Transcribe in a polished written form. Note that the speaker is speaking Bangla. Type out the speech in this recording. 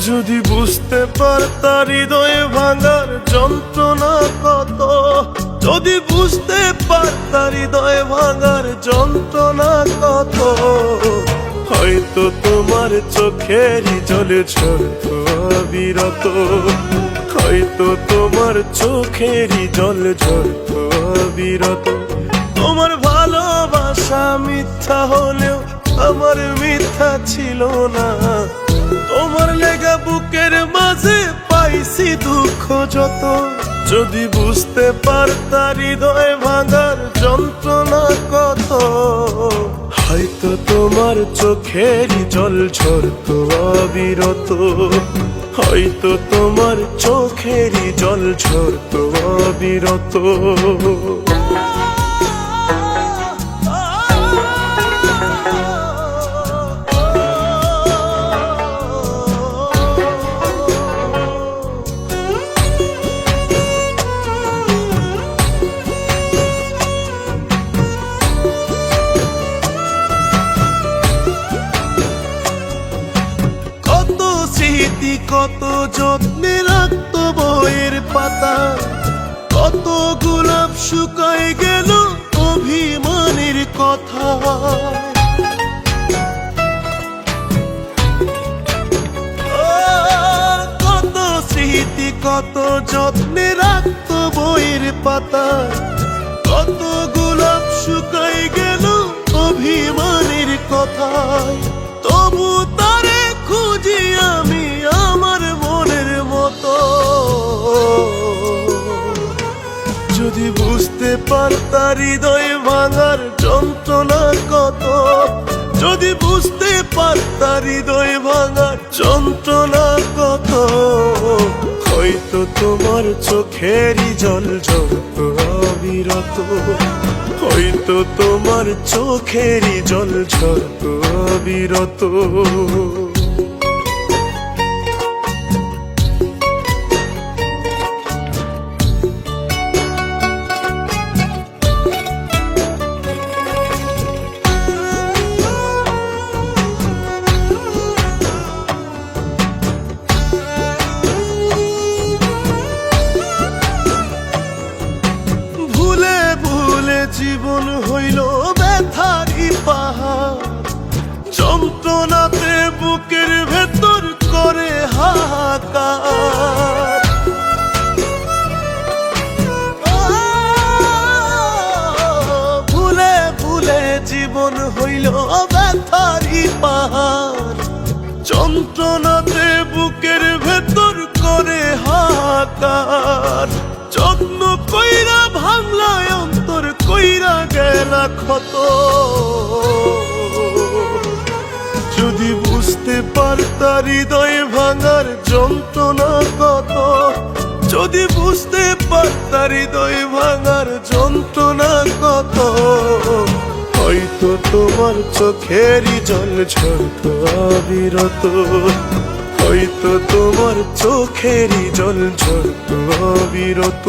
যদি বুঝতে পারতা হৃদয় ভাঙার যন্ত্রণা কত, যদি বুঝতে পারতা হৃদয় ভাঙার যন্ত্রণা কত, হয়তো তোমার চোখেরই জলে ঝরতো অবিরত, হয়তো তোমার চোখেরই জল ঝরতো অবিরত। তোমার ভালোবাসা মিথ্যা হলেও আমার মিথ্যা ছিল না, তোমার লেগা বুকের মাঝে পাইছি দুঃখ যত। যদি বুঝতে পারতা হৃদয় ভাঙার যন্ত্রণা কত, হয়তো তোমার চোখেরই জল ঝরতো অবিরত, হয়তো তোমার চোখেরই জল ঝরতো অবিরত। কত যত্নে রাখতো বইয়ের পাতা, কত গোলাপ শুকায় গেল অভিমানের কথা। কত স্মৃতি কত যত্নে রাখতো বইয়ের পাতা, কত গোলাপ শুকায় গেল অভিমানের কথায়। তবু তারে খুঁজি আমি আমার মনের মতো। যদি বুঝতে পারতা হৃদয় ভাঙার যন্ত্রণা কত, যদি বুঝতে পারতা হৃদয় ভাঙার যন্ত্রণা কত, হয়তো তোমার চোখেরই জল ঝরতো অবিরত, হয়তো তোমার চোখেরই জল ঝরতো অবিরত। জীবন হইল ব্যথারি পাহাড়, যন্ত্রণাতে বুকের ভেতর করে হাহাকার। ভুলে ভুলে জীবন হইল ব্যথারি পাহাড়, যন্ত্রণাতে বুকের ভেতর করে হাহাকার। যত্ন কইরা ভাঙলায় অন্তর কইরা গেলা ক্ষত। যদি বুঝতে পারতা হৃদয় ভাঙার যন্ত্রণা কত, যদি বুঝতে পারতা হৃদয় ভাঙার যন্ত্রণা কত, হয়তো তোমার চোখেরই জল ঝরতো অবিরত, হয়তো তোমার চোখেরই জল ঝরতো অবিরত।